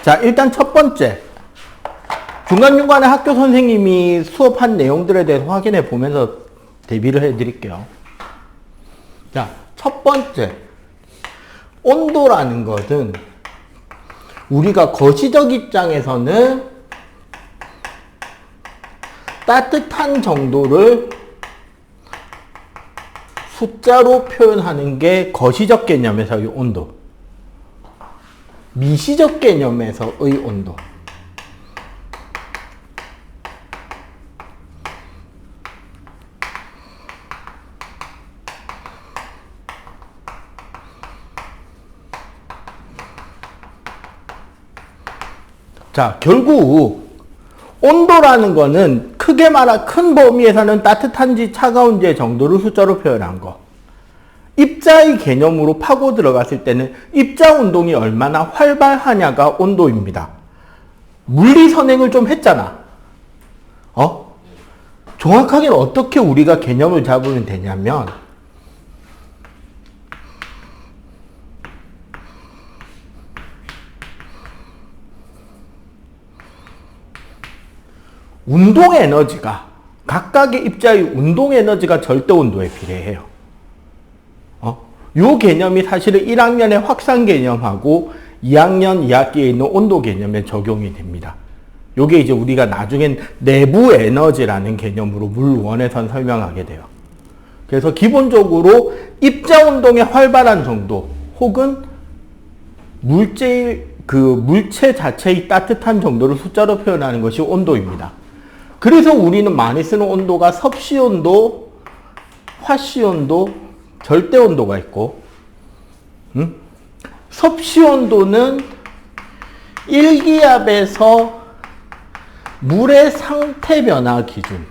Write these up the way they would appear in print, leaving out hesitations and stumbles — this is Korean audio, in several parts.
자, 일단 첫 번째. 중간중간에 학교 선생님이 수업한 내용들에 대해서 확인해 보면서 대비를 해 드릴게요. 자, 첫 번째. 온도라는 것은 우리가 거시적 입장에서는 따뜻한 정도를 숫자로 표현하는 게 거시적 개념에서의 온도. 미시적 개념에서의 온도. 자, 결국 온도라는 거는 크게 말하 큰 범위에서는 따뜻한지 차가운지의 정도를 숫자로 표현한 거. 입자의 개념으로 파고 들어갔을 때는 입자 운동이 얼마나 활발하냐가 온도입니다. 물리 선행을 좀 했잖아. 정확하게는 어떻게 우리가 개념을 잡으면 되냐면 운동 에너지가 각각의 입자의 운동 에너지가 절대 온도에 비례해요. 요 개념이 사실은 1학년의 확산 개념하고 2학년 2학기에 있는 온도 개념에 적용이 됩니다. 요게 이제 우리가 나중엔 내부 에너지라는 개념으로 물1에선 설명하게 돼요. 그래서 기본적으로 입자 운동의 활발한 정도 혹은 물체 자체의 따뜻한 정도를 숫자로 표현하는 것이 온도입니다. 그래서 우리는 많이 쓰는 온도가 섭씨 온도, 화씨 온도, 절대 온도가 있고, 섭씨 온도는 일기압에서 물의 상태 변화 기준.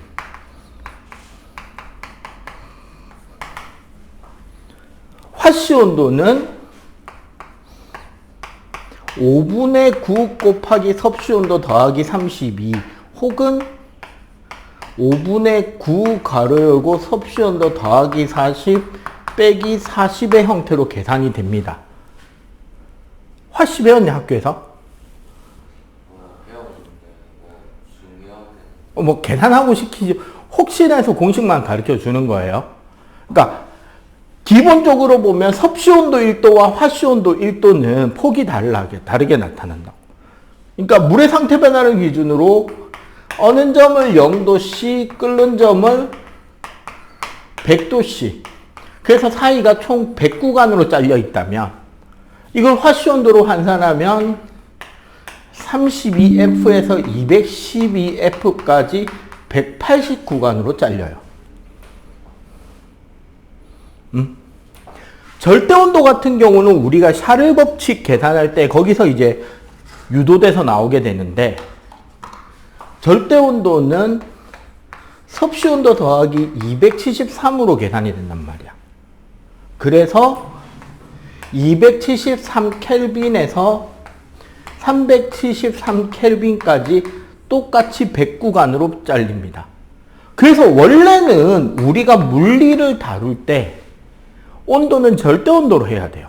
화씨 온도는 5분의 9 곱하기 섭씨 온도 더하기 32 혹은 5분의 9 가로 열고 섭씨 온도 더하기 40 빼기 40의 형태로 계산이 됩니다. 화씨 배웠냐 학교에서? 뭐 계산하고 시키지 혹시나 해서 공식만 가르쳐 주는 거예요. 그러니까 기본적으로 보면 섭씨 온도 1도와 화씨 온도 1도는 폭이 다르게 나타난다. 그러니까 물의 상태 변화를 기준으로 어느 점을 0도씨, 끓는 점을 100도씨. 그래서 사이가 총 100구간으로 잘려 있다면 이걸 화씨 온도로 환산하면 32F에서 212F까지 180구간으로 잘려요. 절대 온도 같은 경우는 우리가 샤를 법칙 계산할 때 거기서 이제 유도돼서 나오게 되는데 절대 온도는 섭씨 온도 더하기 273으로 계산이 된단 말이야. 그래서 273켈빈에서 373켈빈까지 똑같이 100구간으로 잘립니다. 그래서 원래는 우리가 물리를 다룰 때 온도는 절대 온도로 해야 돼요.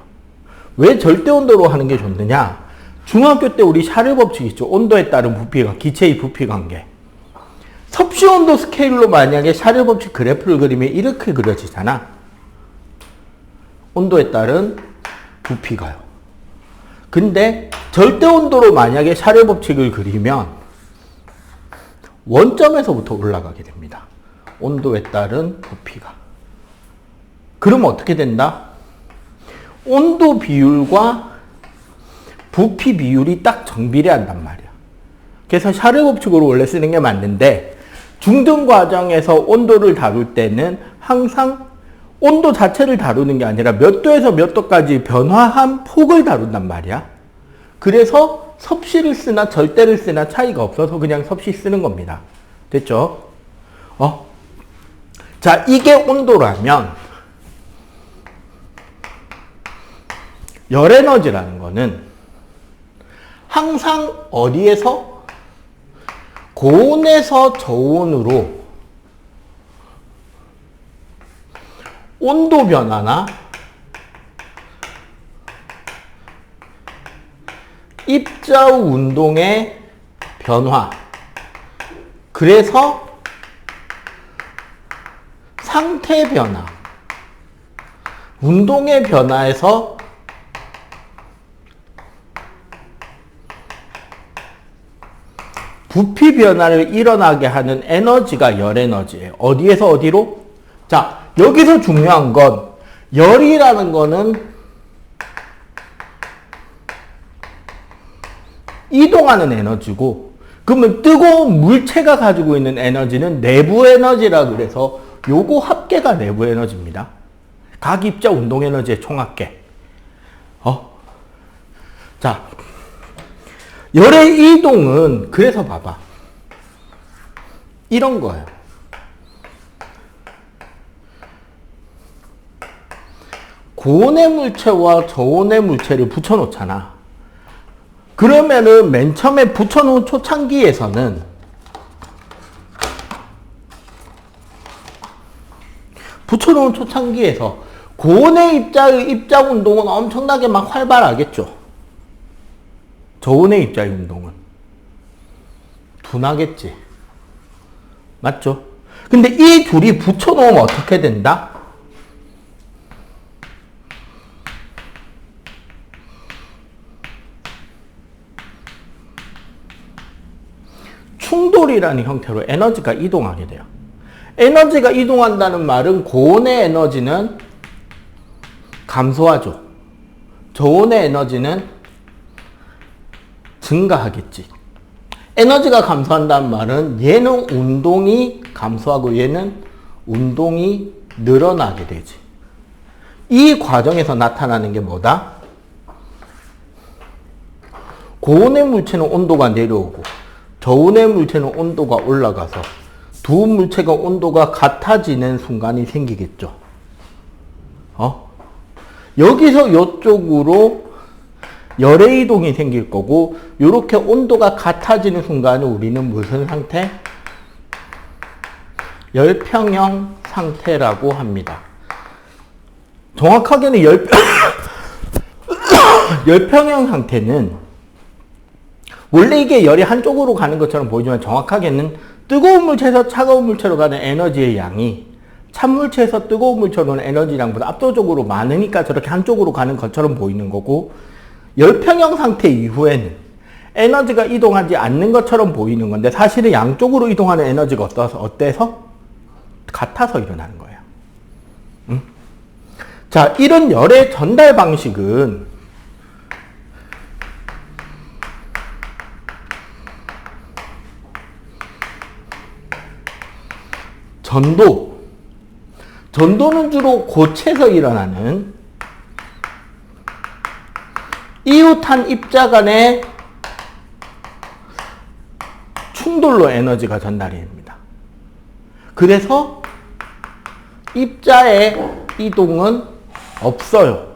왜 절대 온도로 하는 게 좋느냐? 중학교 때 우리 샤를 법칙 있죠. 온도에 따른 부피가, 기체의 부피 관계. 섭씨 온도 스케일로 만약에 샤를 법칙 그래프를 그리면 이렇게 그려지잖아. 온도에 따른 부피가요. 근데 절대 온도로 만약에 샤를 법칙을 그리면 원점에서부터 올라가게 됩니다. 온도에 따른 부피가. 그러면 어떻게 된다? 온도 비율과 부피 비율이 딱 정비례한단 말이야. 그래서 샤를 법칙으로 원래 쓰는 게 맞는데 중등 과정에서 온도를 다룰 때는 항상 온도 자체를 다루는 게 아니라 몇 도에서 몇 도까지 변화한 폭을 다룬단 말이야. 그래서 섭씨를 쓰나 절대를 쓰나 차이가 없어서 그냥 섭씨 쓰는 겁니다. 됐죠? 자, 이게 온도라면 열에너지라는 거는 항상 어디에서? 고온에서 저온으로 온도 변화나 입자 운동의 변화. 그래서 상태 변화. 운동의 변화에서 부피 변화를 일어나게 하는 에너지가 열 에너지예요. 어디에서 어디로? 자, 여기서 중요한 건 열이라는 거는 이동하는 에너지고, 그러면 뜨거운 물체가 가지고 있는 에너지는 내부 에너지라 그래서 요거 합계가 내부 에너지입니다. 각 입자 운동 에너지의 총합계. 자, 열의 이동은 그래서 봐봐. 이런 거예요. 고온의 물체와 저온의 물체를 붙여놓잖아. 그러면은 맨 처음에 붙여놓은 초창기에서는 고온의 입자의 입자 운동은 엄청나게 막 활발하겠죠. 저온의 입자의 운동은 둔하겠지. 맞죠? 근데 이 둘이 붙여놓으면 어떻게 된다? 충돌이라는 형태로 에너지가 이동하게 돼요. 에너지가 이동한다는 말은 고온의 에너지는 감소하죠. 저온의 에너지는 증가하겠지. 에너지가 감소한다는 말은 얘는 운동이 감소하고 얘는 운동이 늘어나게 되지. 이 과정에서 나타나는 게 뭐다? 고온의 물체는 온도가 내려오고 저온의 물체는 온도가 올라가서 두 물체가 온도가 같아지는 순간이 생기겠죠. 여기서 이쪽으로 열의 이동이 생길 거고, 이렇게 온도가 같아지는 순간은 우리는 무슨 상태? 열평형 상태라고 합니다. 정확하게는 열평형 상태는 원래 이게 열이 한쪽으로 가는 것처럼 보이지만 정확하게는 뜨거운 물체에서 차가운 물체로 가는 에너지의 양이 찬물체에서 뜨거운 물체로 가는 에너지량보다 압도적으로 많으니까 저렇게 한쪽으로 가는 것처럼 보이는 거고, 열평형 상태 이후에는 에너지가 이동하지 않는 것처럼 보이는 건데 사실은 양쪽으로 이동하는 에너지가 어때서? 같아서 일어나는 거예요. 자, 이런 열의 전달 방식은 전도는 주로 고체에서 일어나는 이웃한 입자 간의 충돌로 에너지가 전달이 됩니다. 그래서 입자의 이동은 없어요.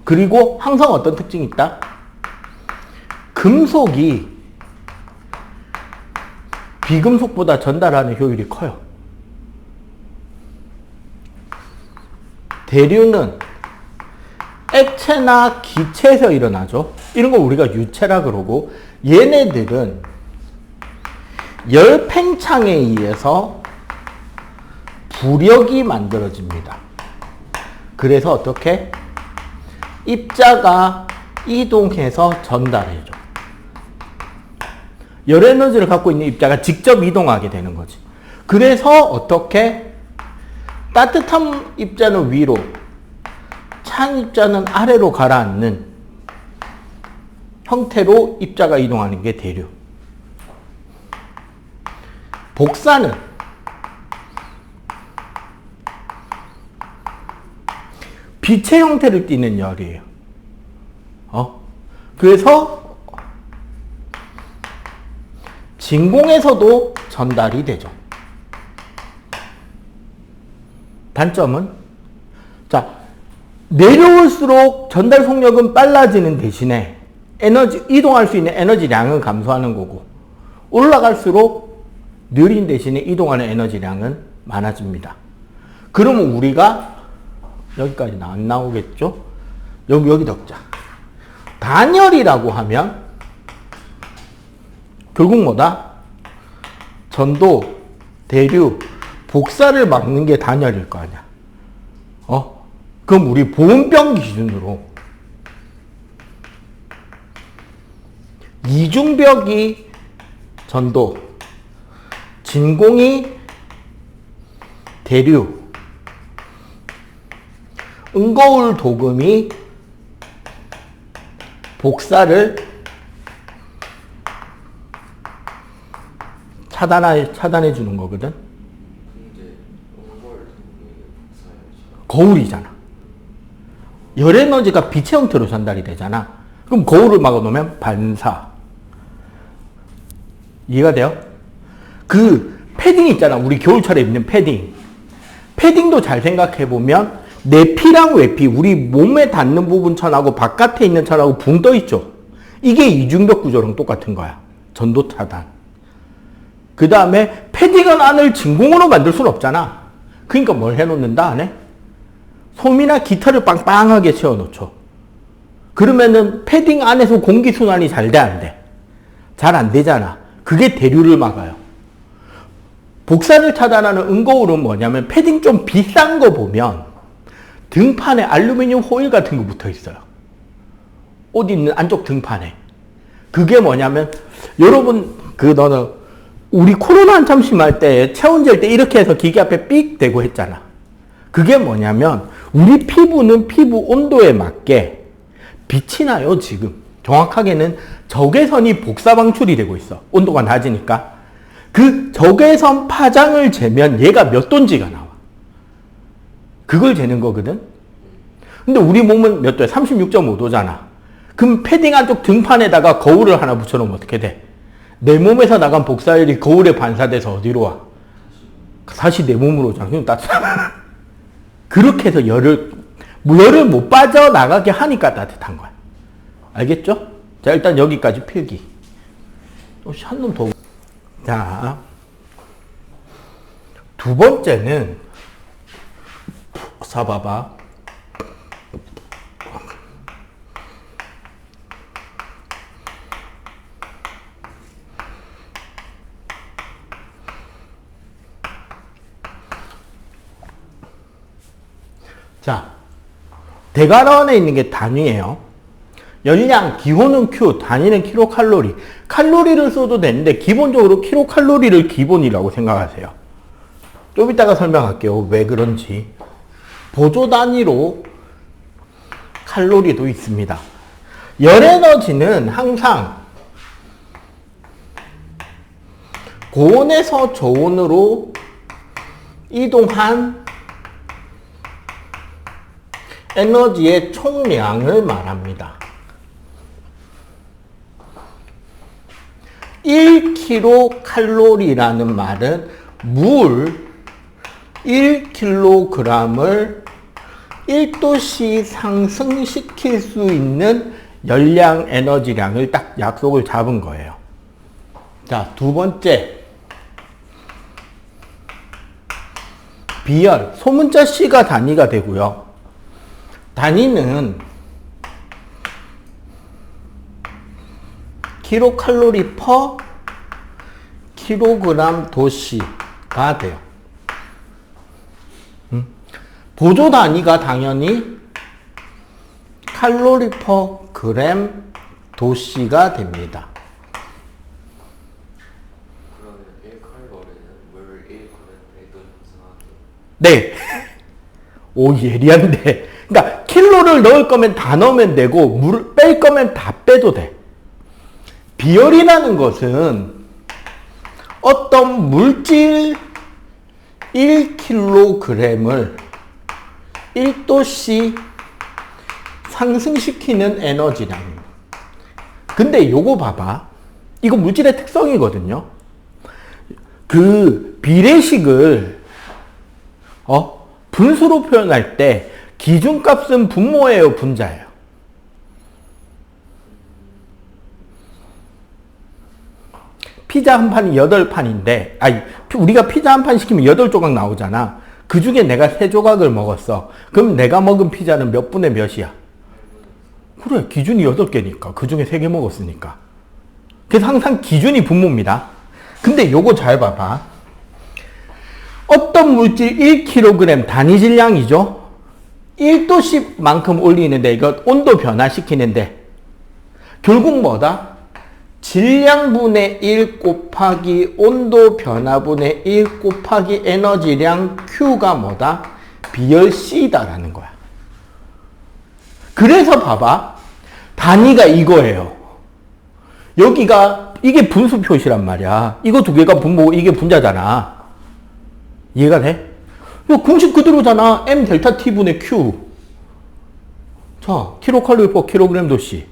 그리고 항상 어떤 특징이 있다? 금속이 비금속보다 전달하는 효율이 커요. 대류는 액체나 기체에서 일어나죠. 이런 거 우리가 유체라 그러고, 얘네들은 열 팽창에 의해서 부력이 만들어집니다. 그래서 어떻게? 입자가 이동해서 전달해줘. 열 에너지를 갖고 있는 입자가 직접 이동하게 되는 거지. 그래서 어떻게? 따뜻한 입자는 위로, 찬 입자는 아래로 가라앉는 형태로 입자가 이동하는 게 대류. 복사는 빛의 형태를 띠는 열이에요. 그래서 진공에서도 전달이 되죠. 단점은, 자, 내려올수록 전달 속력은 빨라지는 대신에 이동할 수 있는 에너지량은 감소하는 거고, 올라갈수록 느린 대신에 이동하는 에너지량은 많아집니다. 그러면 우리가 여기까지는 안 나오겠죠? 여기 적자. 단열이라고 하면 결국 뭐다? 전도, 대류, 복사를 막는 게 단열일 거 아니야. 그럼 우리 보온병 기준으로 이중벽이 전도, 진공이 대류, 은거울 도금이 복사를 차단해 주는 거거든. 거울이잖아. 열 에너지가 빛의 형태로 전달이 되잖아. 그럼 거울을 막아놓으면 반사. 이해가 돼요? 그 패딩 있잖아. 우리 겨울철에 입는 패딩. 패딩도 잘 생각해보면 내피랑 외피, 우리 몸에 닿는 부분 천하고 바깥에 있는 천하고 붕 떠 있죠. 이게 이중벽 구조랑 똑같은 거야. 전도 차단. 그 다음에 패딩은 안을 진공으로 만들 수는 없잖아. 그러니까 뭘 해놓는다 안에? 솜이나 깃털을 빵빵하게 채워놓죠. 그러면은 패딩 안에서 공기순환이 잘 돼, 안 돼? 잘 안 되잖아. 그게 대류를 막아요. 복사를 차단하는 은거울은 뭐냐면 패딩 좀 비싼 거 보면 등판에 알루미늄 호일 같은 거 붙어 있어요. 옷 입는 안쪽 등판에. 그게 뭐냐면 여러분 너는 우리 코로나 한참 심할 때 체온젤 때 이렇게 해서 기계 앞에 삑 대고 했잖아. 그게 뭐냐면 우리 피부는 피부 온도에 맞게 빛이 나요. 지금 정확하게는 적외선이 복사 방출이 되고 있어. 온도가 낮으니까. 그 적외선 파장을 재면 얘가 몇 도인지가 나와. 그걸 재는 거거든. 근데 우리 몸은 몇 도야? 36.5도잖아. 그럼 패딩 안쪽 등판에다가 거울을 하나 붙여놓으면 어떻게 돼? 내 몸에서 나간 복사열이 거울에 반사돼서 어디로 와? 다시 내 몸으로 오잖아. 그럼 따뜻하잖아. 그렇게 해서 열을 못 빠져나가게 하니까 따뜻한 거야. 알겠죠? 자, 일단 여기까지 필기. 한 놈 더. 자, 두 번째는 써봐봐. 자, 대괄호 에 있는 게 단위예요. 열량, 기호는 Q, 단위는 킬로칼로리. 칼로리를 써도 되는데 기본적으로 킬로칼로리를 기본이라고 생각하세요. 좀 이따가 설명할게요. 왜 그런지. 보조 단위로 칼로리도 있습니다. 열 에너지는 항상 고온에서 저온으로 이동한 에너지의 총량을 말합니다. 1kcal라는 말은 물 1kg을 1도씨 상승시킬 수 있는 열량 에너지량을 딱 약속을 잡은 거예요. 자, 두 번째. 비열, 소문자 C가 단위가 되고요. 단위는 킬로칼로리 퍼 킬로그램 도시가 돼요. 보조 단위가 당연히 칼로리 퍼 그램 도시가 됩니다. 그러면 1칼로리는 물 1g에 동승하게. 네. 오, 예리한데. 그러니까 킬로를 넣을 거면 다 넣으면 되고 물을 뺄 거면 다 빼도 돼. 비열이라는 것은 어떤 물질 1kg을 1도씨 상승시키는 에너지량입니다. 근데 요거 봐봐. 이거 물질의 특성이거든요. 그 비례식을 분수로 표현할 때 기준값은 분모예요, 분자예요? 피자 한 판이 8판인데, 우리가 피자 한 판 시키면 8조각 나오잖아. 그 중에 내가 3조각을 먹었어. 그럼 내가 먹은 피자는 몇 분의 몇이야? 그래, 기준이 8개니까. 그 중에 3개 먹었으니까. 그래서 항상 기준이 분모입니다. 근데 요거 잘 봐봐. 어떤 물질 1kg 단위 질량이죠? 1도씨만큼 올리는데, 이거 온도 변화시키는데, 결국 뭐다? 질량분의 1 곱하기 온도 변화분의 1 곱하기 에너지량 Q가 뭐다? 비열 C다라는 거야. 그래서 봐봐. 단위가 이거예요. 여기가, 이게 분수 표시란 말이야. 이거 두 개가 분모고 이게 분자잖아. 이해가 돼? 이거 공식 그대로잖아. M 델타 T 분의 Q. 자, 킬로칼로리 per 킬로그램 도씨.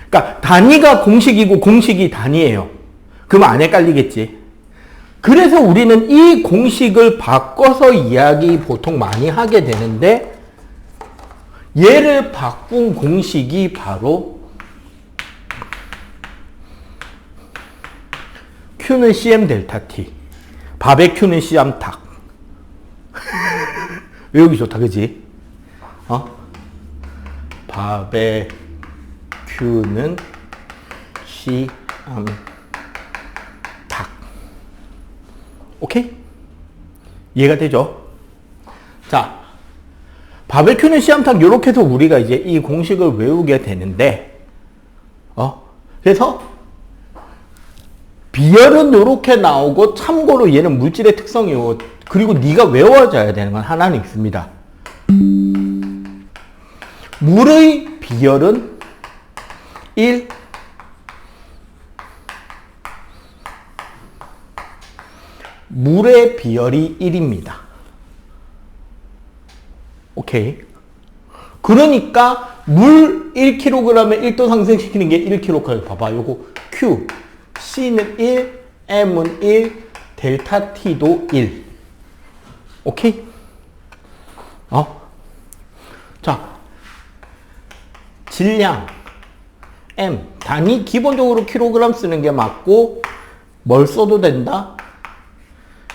그러니까 단위가 공식이고 공식이 단위예요. 그럼 안 헷갈리겠지. 그래서 우리는 이 공식을 바꿔서 이야기 보통 많이 하게 되는데, 얘를 바꾼 공식이 바로 Q는 CM 델타 T, 바베큐는 CM 닭. 외우기 좋다, 그지? 바베큐는 CM 닭. 오케이? 이해가 되죠? 자, 바베큐는 CM 닭, 요렇게 해서 우리가 이제 이 공식을 외우게 되는데, 그래서 비열은 요렇게 나오고, 참고로 얘는 물질의 특성이고, 그리고 네가 외워져야 되는 건 하나는 있습니다. 물의 비열은 1, 물의 비열이 1입니다. 오케이. 그러니까 물 1kg에 1도 상승시키는 게 1kcal. 봐봐. 요거 Q. C는 1, M은 1, 델타 T도 1. 오케이? 자, 질량 M. 단위 기본적으로 킬로그램 쓰는 게 맞고, 뭘 써도 된다?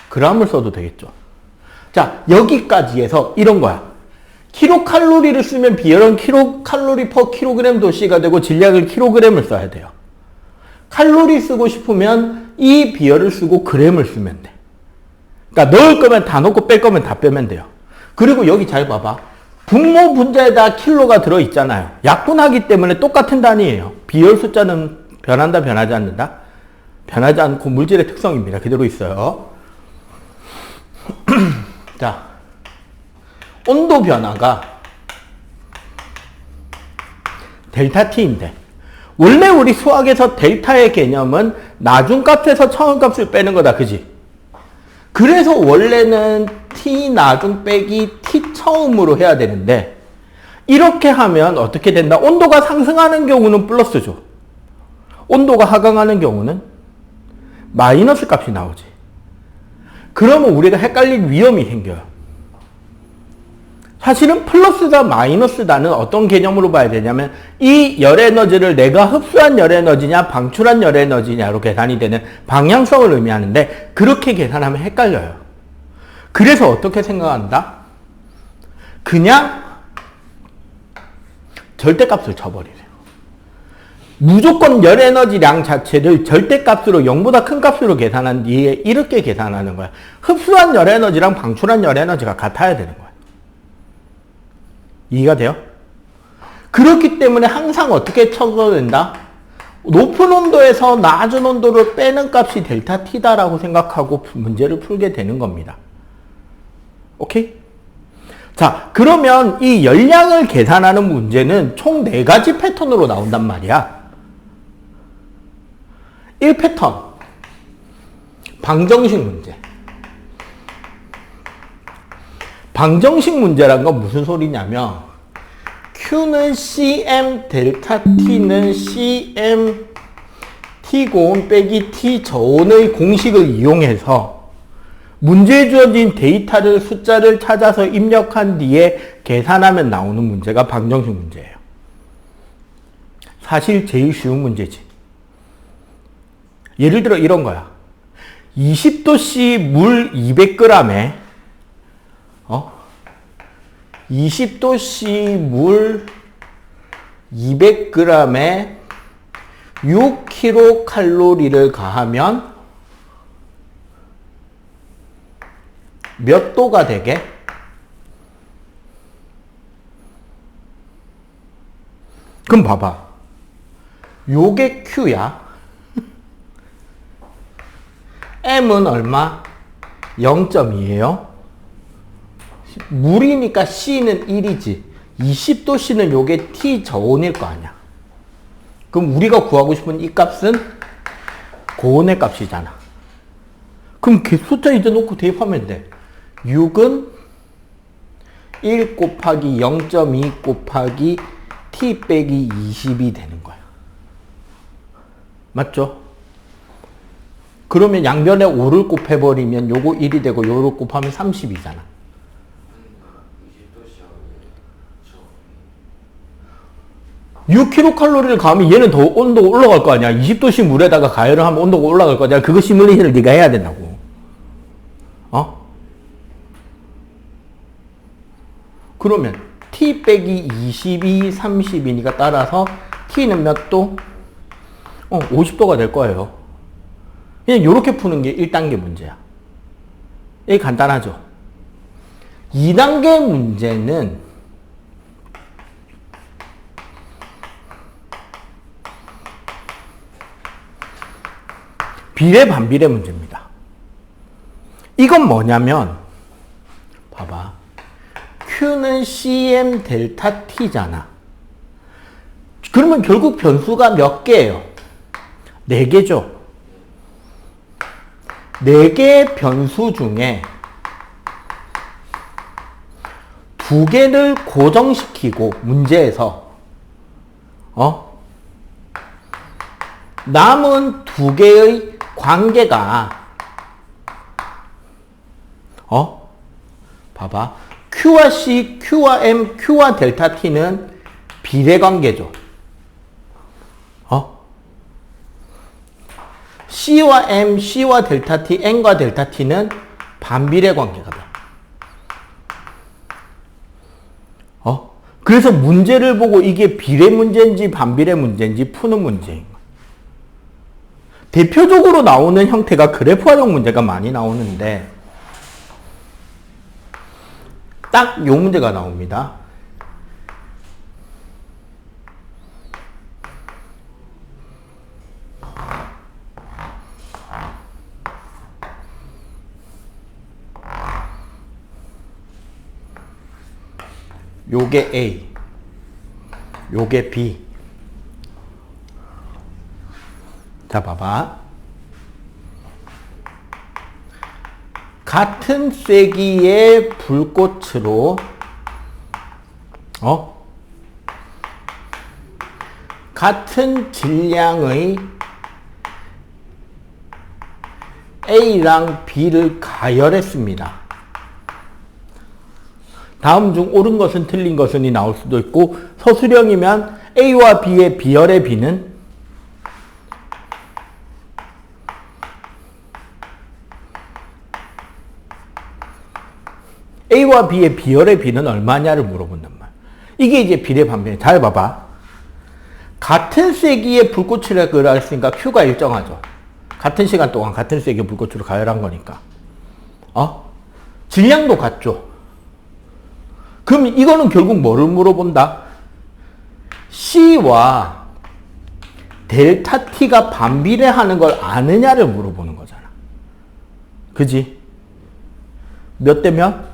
그램을 써도 되겠죠. 자, 여기까지 해서 이런 거야. 킬로칼로리를 쓰면 비열은 킬로칼로리 per 킬로그램 도씨가 되고, 질량을 킬로그램을 써야 돼요. 칼로리 쓰고 싶으면 이 비열을 쓰고 그램을 쓰면 돼. 그러니까 넣을 거면 다 넣고 뺄 거면 다 빼면 돼요. 그리고 여기 잘 봐봐. 분모 분자에다 킬로가 들어있잖아요. 약분하기 때문에 똑같은 단위예요. 비열 숫자는 변한다, 변하지 않는다? 변하지 않고 물질의 특성입니다. 그대로 있어요. 자, 온도 변화가 델타 T인데, 원래 우리 수학에서 델타의 개념은 나중값에서 처음값을 빼는 거다. 그지? 그래서 원래는 T 나중 빼기 T 처음으로 해야 되는데, 이렇게 하면 어떻게 된다? 온도가 상승하는 경우는 플러스죠. 온도가 하강하는 경우는 마이너스 값이 나오지. 그러면 우리가 헷갈릴 위험이 생겨요. 사실은 플러스다 마이너스다는 어떤 개념으로 봐야 되냐면, 이 열에너지를 내가 흡수한 열에너지냐 방출한 열에너지냐로 계산이 되는 방향성을 의미하는데, 그렇게 계산하면 헷갈려요. 그래서 어떻게 생각한다? 그냥 절대값을 쳐버리래요. 무조건 열에너지량 자체를 절대값으로 0보다 큰 값으로 계산한 뒤에 이렇게 계산하는 거야. 흡수한 열에너지랑 방출한 열에너지가 같아야 되는 거야. 이해가 돼요? 그렇기 때문에 항상 어떻게 쳐도 된다? 높은 온도에서 낮은 온도를 빼는 값이 델타 T다라고 생각하고 문제를 풀게 되는 겁니다. 오케이? 자, 그러면 이 열량을 계산하는 문제는 총 4가지 패턴으로 나온단 말이야. 1패턴. 방정식 문제. 방정식 문제란 건 무슨 소리냐면, Q는 CM 델타 T는 CM T 고온 빼기 T 저온의 공식을 이용해서 문제에 주어진 데이터를 숫자를 찾아서 입력한 뒤에 계산하면 나오는 문제가 방정식 문제예요. 사실 제일 쉬운 문제지. 예를 들어 이런 거야. 20도씨 물 200g에 20도씨 물 200g에 6kcal를 가하면 몇 도가 되게? 그럼 봐봐. 요게 Q야. M은 얼마? 0.2예요. 물이니까 C는 1이지. 20도 C는 요게 T 저온일 거 아니야. 그럼 우리가 구하고 싶은 이 값은 고온의 값이잖아. 그럼 숫자 이제 놓고 대입하면 돼. 6은 1 곱하기 0.2 곱하기 T 빼기 20이 되는 거야. 맞죠? 그러면 양변에 5를 곱해버리면 요거 1이 되고 요를 곱하면 30이잖아. 6kcal를 가하면 얘는 더 온도가 올라갈 거 아니야. 20도씨 물에다가 가열을 하면 온도가 올라갈 거 아니야. 그거 시뮬레이션을 네가 해야 된다고. 어? 그러면 T 빼기 20이 30이니까 따라서 T는 몇 도? 50도가 될 거예요. 그냥 이렇게 푸는 게 1단계 문제야. 이게 간단하죠? 2단계 문제는 비례 반비례 문제입니다. 이건 뭐냐면 봐봐. Q는 CM 델타 T잖아. 그러면 결국 변수가 몇 개예요? 4개죠. 4개의 변수 중에 2개를 고정시키고 문제에서 남은 2개의 관계가 봐봐. Q와 C, Q와 M, Q와 델타 T는 비례 관계죠. C와 M, C와 델타 T, N과 델타 T는 반비례 관계가 돼. 그래서 문제를 보고 이게 비례 문제인지 반비례 문제인지 푸는 문제인 거야. 대표적으로 나오는 형태가 그래프화형 문제가 많이 나오는데 딱 요 문제가 나옵니다. 요게 A, 요게 B. 자, 봐봐. 같은 세기의 불꽃으로 같은 질량의 A랑 B를 가열했습니다. 다음 중 옳은 것은 틀린 것은이 나올 수도 있고 서술형이면 A와 B의 비열의 B는 A와 B의 비열의 B는 얼마냐를 물어본단 말이야. 이게 이제 비례 반비례. 잘 봐봐. 같은 세기의 불꽃을 가열했으니까 Q가 일정하죠. 같은 시간 동안 같은 세기의 불꽃으로 가열한 거니까. 질량도 같죠. 그럼 이거는 결국 뭐를 물어본다? C와 델타 T가 반비례하는 걸 아느냐를 물어보는 거잖아. 그지? 몇 대 몇?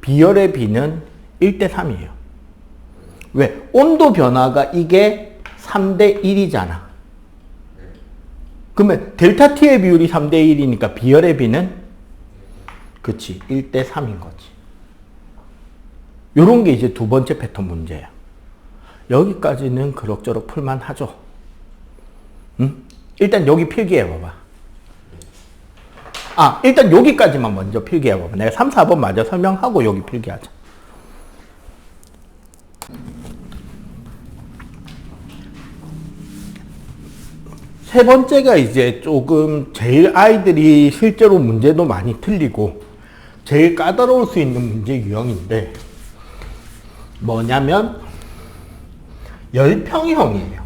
비열의 B는 1대 3이에요. 왜? 온도 변화가 이게 3대 1이잖아. 그러면 델타 T의 비율이 3대 1이니까 비열의 B는 그치 1대 3인 거지. 요런 게 이제 두 번째 패턴 문제야. 여기까지는 그럭저럭 풀만 하죠. 응? 일단 여기 필기해봐봐. 일단 여기까지만 먼저 필기해봐봐. 내가 3, 4번 마저 설명하고 여기 필기하자. 세 번째가 이제 조금 제일 아이들이 실제로 문제도 많이 틀리고 제일 까다로울 수 있는 문제 유형인데 뭐냐면 열평형이에요.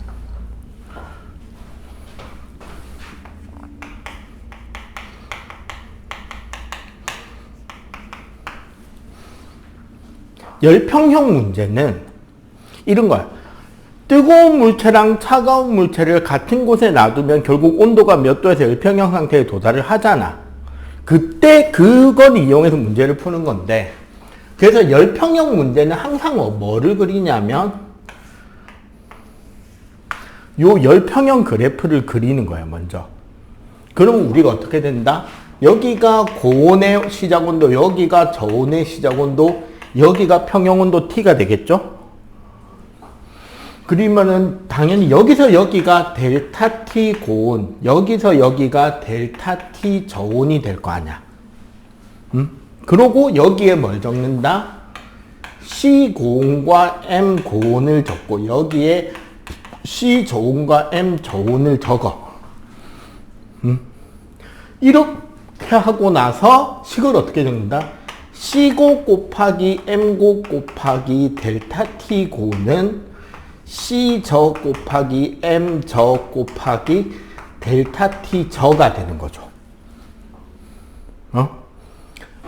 열평형 문제는 이런 거야. 뜨거운 물체랑 차가운 물체를 같은 곳에 놔두면 결국 온도가 몇 도에서 열평형 상태에 도달을 하잖아. 그때 그걸 이용해서 문제를 푸는 건데, 그래서 열평형 문제는 항상 뭐를 그리냐면 요 열평형 그래프를 그리는 거야, 먼저. 그러면 우리가 어떻게 된다? 여기가 고온의 시작온도, 여기가 저온의 시작온도, 여기가 평형온도 T가 되겠죠? 그러면은 당연히 여기서 여기가 델타 T 고온, 여기서 여기가 델타 T 저온이 될 거 아니야. 그러고 여기에 뭘 적는다? C 고온과 M 고온을 적고 여기에 C 저온과 M 저온을 적어. 이렇게 하고 나서 식을 어떻게 적는다? C고 곱하기 M고 곱하기 델타 T 고는 C 저 곱하기 M 저 곱하기 델타 T 저가 되는 거죠.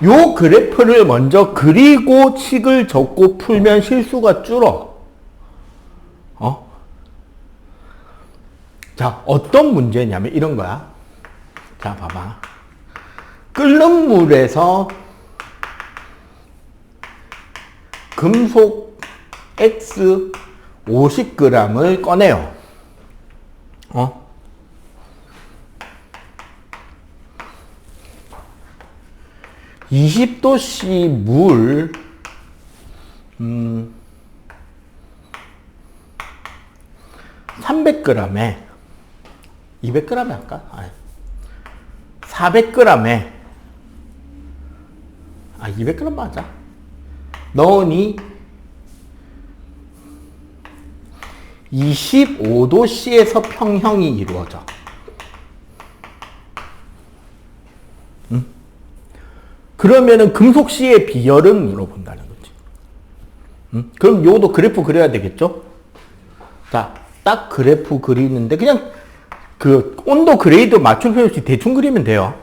요 그래프를 먼저 그리고 식을 적고 풀면 실수가 줄어. 자, 어떤 문제냐면 이런 거야. 자, 봐봐. 끓는 물에서 금속 X 50g을 꺼내요. 20도씨 물, 300g에, 200g에 할까? 400g에, 200g 맞아. 넣으니 25도씨에서 평형이 이루어져. 그러면은 금속씨의 비열은 물어본다는 거지. 그럼 요것도 그래프 그려야 되겠죠? 자, 딱 그래프 그리는데 그냥 그 온도 그레이드 맞춤표 없이 대충 그리면 돼요.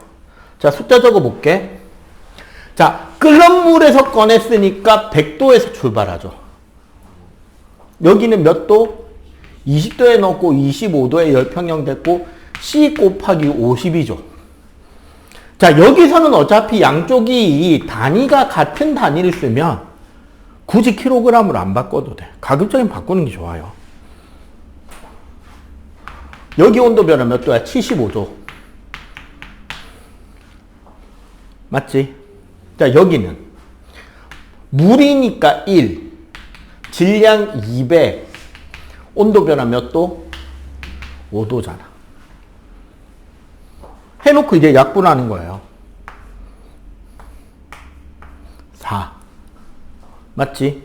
자, 숫자 적어 볼게. 자, 끓는 물에서 꺼냈으니까 100도에서 출발하죠. 여기는 몇 도? 20도에 넣고 25도에 열평형 됐고 C 곱하기 50이죠. 자, 여기서는 어차피 양쪽이 단위가 같은 단위를 쓰면 굳이 킬로그램으로 안 바꿔도 돼. 가급적이면 바꾸는 게 좋아요. 여기 온도 변화 몇 도야? 75도. 맞지? 자, 여기는 물이니까 1, 질량 200, 온도 변화 몇 도? 5도잖아. 해놓고 이제 약분하는 거예요. 4. 맞지?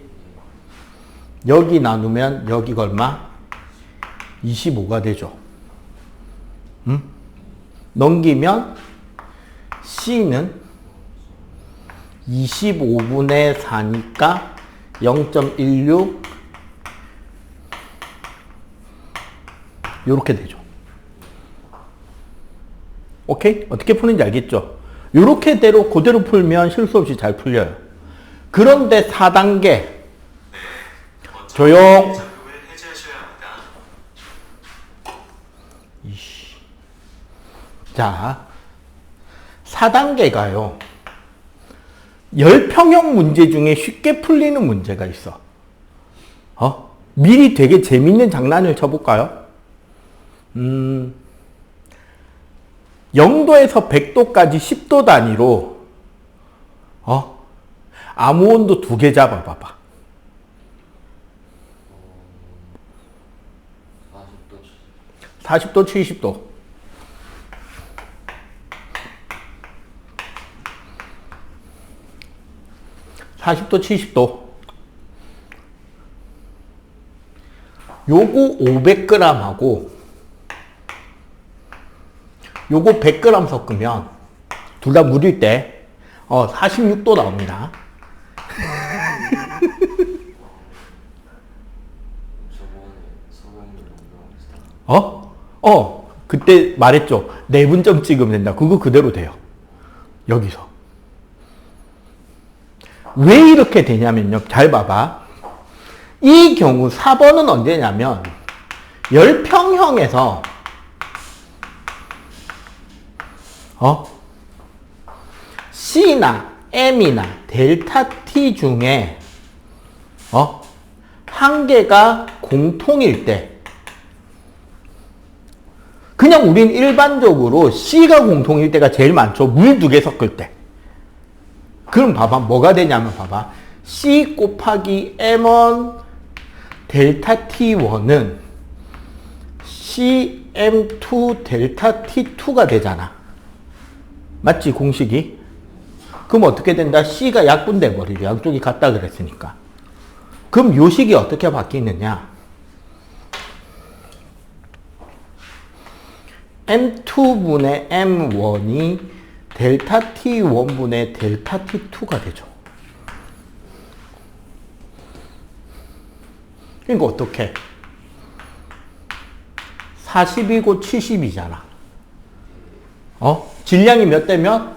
여기 나누면 여기가 얼마? 25가 되죠. 넘기면 C는 25분의 4니까 0.16 요렇게 되죠. 오케이? 어떻게 푸는지 알겠죠? 요렇게대로 그대로 풀면 실수 없이 잘 풀려요. 그런데 4단계 조용. 자, 4단계가요. 열평형 문제 중에 쉽게 풀리는 문제가 있어. 미리 되게 재밌는 장난을 쳐볼까요? 0도에서 100도까지 10도 단위로 아무 온도 2개 잡아봐봐. 40도, 70도. 40도, 70도. 요거 500g하고 요거 100g 섞으면 둘 다 물일 때 46도 나옵니다. 저번에 서명률 비슷한. 그때 말했죠. 내분점 찍으면 된다. 그거 그대로 돼요. 여기서. 왜 이렇게 되냐면요. 잘 봐봐. 이 경우 4번은 언제냐면 열평형에서 C나 M이나 델타 T 중에 한 개가 공통일 때 그냥 우린 일반적으로 C가 공통일 때가 제일 많죠. 물 두 개 섞을 때. 그럼 봐봐. 뭐가 되냐면 봐봐. C 곱하기 M1 델타 T1은 CM2 델타 T2가 되잖아. 맞지? 공식이? 그럼 어떻게 된다? C가 약분돼 버리죠. 양쪽이 같다 그랬으니까. 그럼 요 식이 어떻게 바뀌느냐? M2분의 M1이 델타 T1분의 델타 T2가 되죠. 그러니까 어떻게? 40이고 70이잖아. 질량이 몇 대면?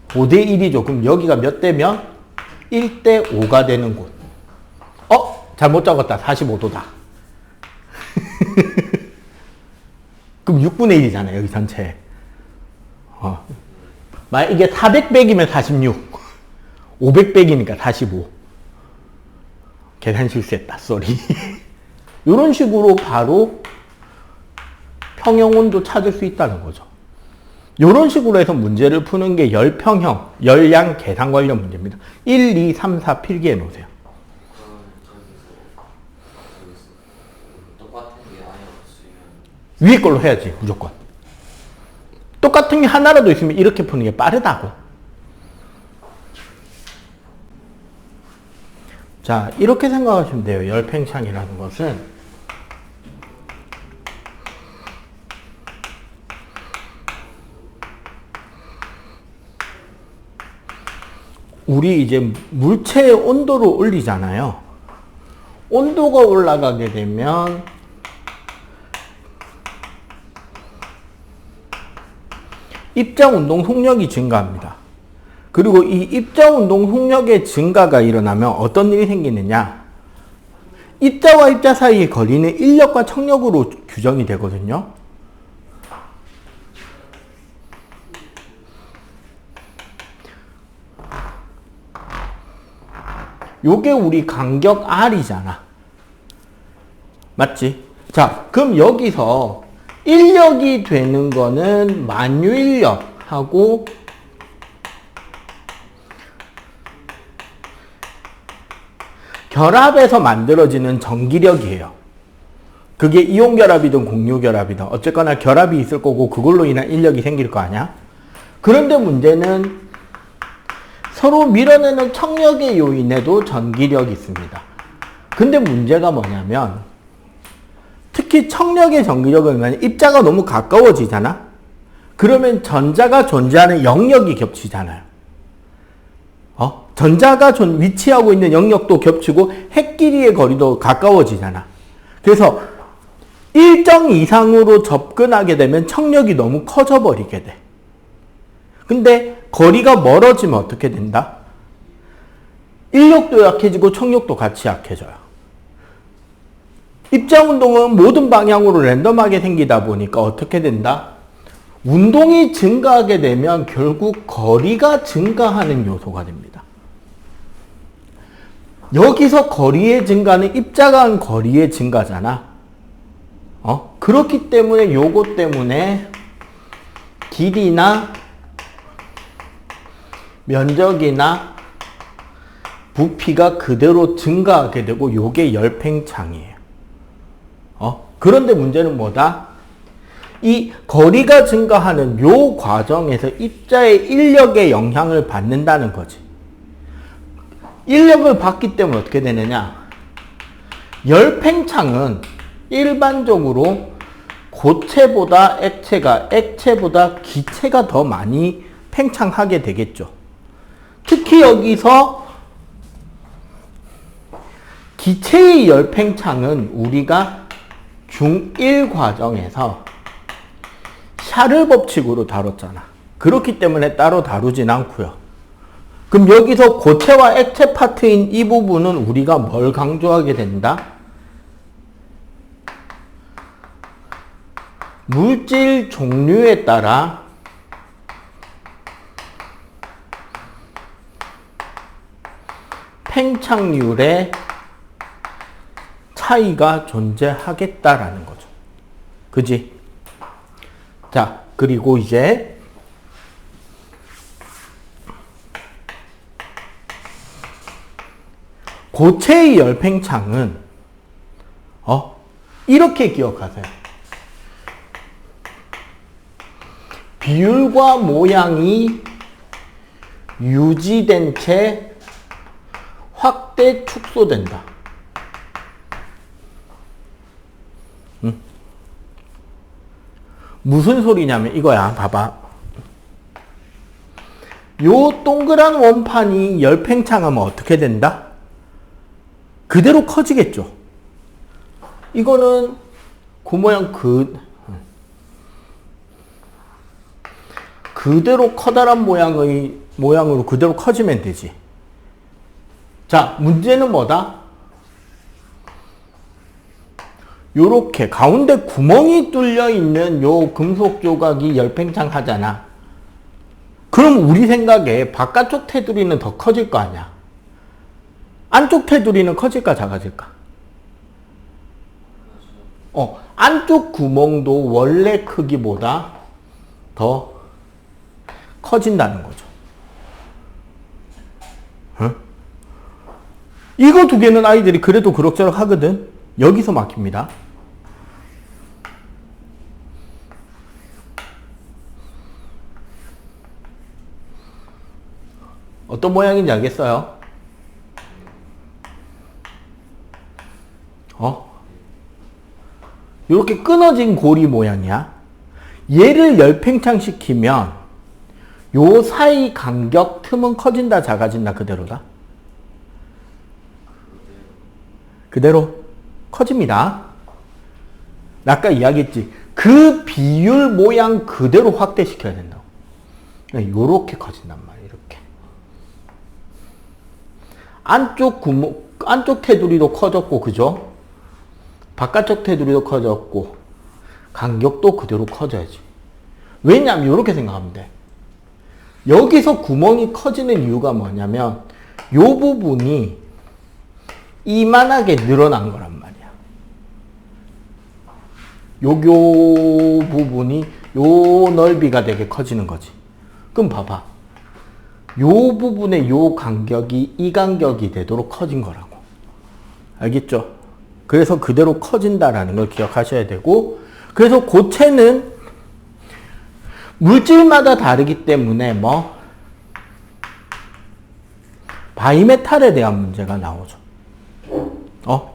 5대 1이죠. 그럼 여기가 몇 대면? 1대 5가 되는 곳. 잘못 적었다. 45도다. 그럼 6분의 1이잖아요. 여기 전체. 만약 이게 400백이면 46. 500백이니까 45. 계산 실수했다. 쏘리. 이런 식으로 바로 평형온도 찾을 수 있다는 거죠. 이런 식으로 해서 문제를 푸는 게 열평형, 열량 계산 관련 문제입니다. 1, 2, 3, 4 필기해 놓으세요. 그럼 저기서 똑같은 게 아예 없으면 위에 걸로 해야지, 무조건. 똑같은 게 하나라도 있으면 이렇게 푸는 게 빠르다고. 자, 이렇게 생각하시면 돼요. 열팽창이라는 것은. 우리 이제 물체의 온도를 올리잖아요. 온도가 올라가게 되면 입자운동 속력이 증가합니다. 그리고 이 입자운동 속력의 증가가 일어나면 어떤 일이 생기느냐? 입자와 입자 사이의 거리는 인력과 청력으로 규정이 되거든요. 요게 우리 간격 R이잖아. 맞지? 자, 그럼 여기서 인력이 되는 거는 만유인력하고 결합에서 만들어지는 전기력이에요. 그게 이온결합이든 공유결합이든 어쨌거나 결합이 있을 거고 그걸로 인한 인력이 생길 거 아니야? 그런데 문제는 서로 밀어내는 청력의 요인에도 전기력이 있습니다. 근데 문제가 뭐냐면 특히 청력의 전기력은 뭐냐면 입자가 너무 가까워지잖아? 그러면 전자가 존재하는 영역이 겹치잖아요. 전자가 위치하고 있는 영역도 겹치고 핵 길이의 거리도 가까워지잖아. 그래서 일정 이상으로 접근하게 되면 청력이 너무 커져 버리게 돼. 근데 거리가 멀어지면 어떻게 된다? 인력도 약해지고 청력도 같이 약해져요. 입자운동은 모든 방향으로 랜덤하게 생기다 보니까 어떻게 된다? 운동이 증가하게 되면 결국 거리가 증가하는 요소가 됩니다. 여기서 거리의 증가는 입자가 한 거리의 증가잖아. 그렇기 때문에 요것 때문에 길이나 면적이나 부피가 그대로 증가하게 되고 요게 열팽창이에요. 그런데 문제는 뭐다? 이 거리가 증가하는 요 과정에서 입자의 인력의 영향을 받는다는 거지. 인력을 받기 때문에 어떻게 되느냐? 열팽창은 일반적으로 고체보다 액체보다 기체가 더 많이 팽창하게 되겠죠. 특히 여기서 기체의 열 팽창은 우리가 중1 과정에서 샤를 법칙으로 다뤘잖아. 그렇기 때문에 따로 다루진 않고요. 그럼 여기서 고체와 액체 파트인 이 부분은 우리가 뭘 강조하게 된다? 물질 종류에 따라 팽창률의 차이가 존재하겠다라는 거죠. 그지? 자, 그리고 이제 고체의 열 팽창은 이렇게 기억하세요. 비율과 모양이 유지된 채 확대 축소된다. 무슨 소리냐면 이거야. 봐봐. 요 동그란 원판이 열 팽창하면 어떻게 된다? 그대로 커지겠죠. 이거는 그 모양 그대로 커다란 모양으로 그대로 커지면 되지. 자, 문제는 뭐다? 요렇게 가운데 구멍이 뚫려 있는 요 금속 조각이 열팽창 하잖아. 그럼 우리 생각에 바깥쪽 테두리는 더 커질 거 아니야. 안쪽 테두리는 커질까 작아질까? 안쪽 구멍도 원래 크기보다 더 커진다는 거죠. 이거 두 개는 아이들이 그래도 그럭저럭 하거든. 여기서 막힙니다. 어떤 모양인지 알겠어요? 이렇게 끊어진 고리 모양이야. 얘를 열팽창시키면 요 사이 간격 틈은 커진다 작아진다 그대로다? 그대로 커집니다. 아까 이야기했지. 그 비율 모양 그대로 확대시켜야 된다고. 요렇게 커진단 말이야. 이렇게. 안쪽 테두리도 커졌고, 그죠? 바깥쪽 테두리도 커졌고, 간격도 그대로 커져야지. 왜냐면 이렇게 생각하면 돼. 여기서 구멍이 커지는 이유가 뭐냐면 요 부분이 이만하게 늘어난 거란 말이야. 요 부분이 요 넓이가 되게 커지는 거지. 그럼 봐봐. 요 부분의 요 간격이 이 간격이 되도록 커진 거라고. 알겠죠? 그래서 그대로 커진다라는 걸 기억하셔야 되고, 그래서 고체는 물질마다 다르기 때문에 바이메탈에 대한 문제가 나오죠.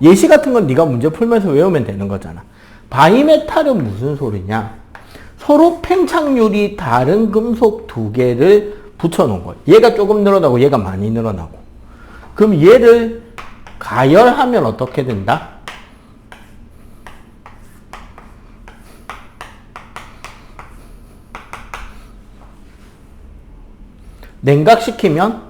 예시 같은 건 네가 문제 풀면서 외우면 되는 거잖아. 바이메탈은 무슨 소리냐? 서로 팽창률이 다른 금속 두 개를 붙여놓은 거예요. 얘가 조금 늘어나고 얘가 많이 늘어나고. 그럼 얘를 가열하면 어떻게 된다? 냉각시키면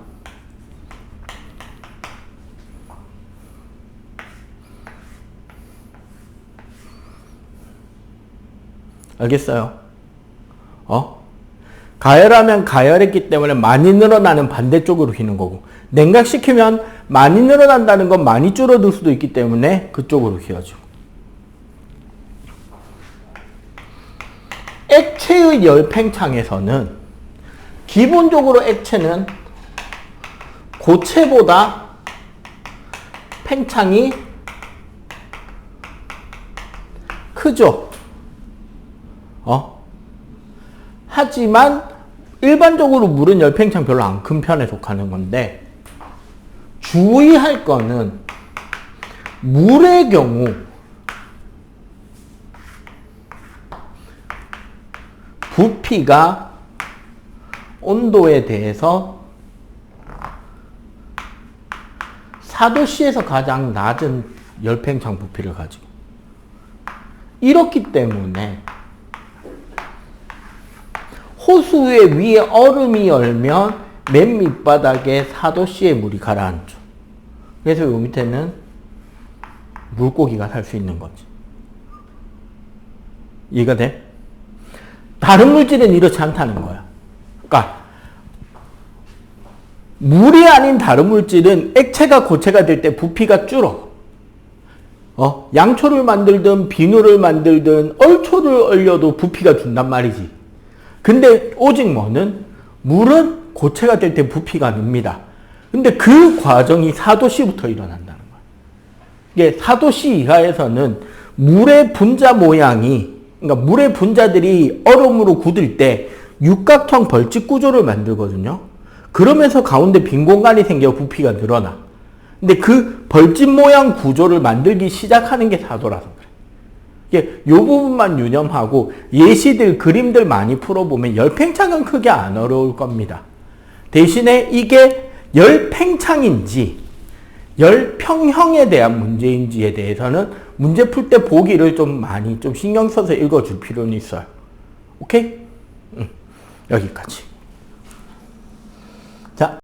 알겠어요? 가열하면 가열했기 때문에 많이 늘어나는 반대쪽으로 휘는 거고, 냉각시키면 많이 늘어난다는 건 많이 줄어들 수도 있기 때문에 그쪽으로 휘어지고. 액체의 열팽창에서는 기본적으로 액체는 고체보다 팽창이 크죠. 하지만 일반적으로 물은 열팽창 별로 안 큰 편에 속하는 건데, 주의할 거는 물의 경우 부피가 온도에 대해서 4도씨에서 가장 낮은 열팽창 부피를 가지고 이렇기 때문에 호수의 위에 얼음이 열면 맨 밑바닥에 4도씨의 물이 가라앉죠. 그래서 요 밑에는 물고기가 살 수 있는 거지. 이해가 돼? 다른 물질은 이렇지 않다는 거야. 그러니까 물이 아닌 다른 물질은 액체가 고체가 될 때 부피가 줄어. 양초를 만들든 비누를 만들든 얼초를 얼려도 부피가 준단 말이지. 근데 오직 뭐는 물은 고체가 될 때 부피가 늡니다. 근데 그 과정이 4도씨부터 일어난다는 거야. 이게 4도씨 이하에서는 물의 분자 모양이, 그러니까 물의 분자들이 얼음으로 굳을 때 육각형 벌집 구조를 만들거든요. 그러면서 가운데 빈 공간이 생겨 부피가 늘어나. 근데 그 벌집 모양 구조를 만들기 시작하는 게 4도라서 그래. 이게 요 부분만 유념하고 예시들, 그림들 많이 풀어보면 열팽창은 크게 안 어려울 겁니다. 대신에 이게 열팽창인지 열평형에 대한 문제인지에 대해서는 문제 풀 때 보기를 좀 많이 좀 신경 써서 읽어줄 필요는 있어요. 오케이? 여기까지. 자.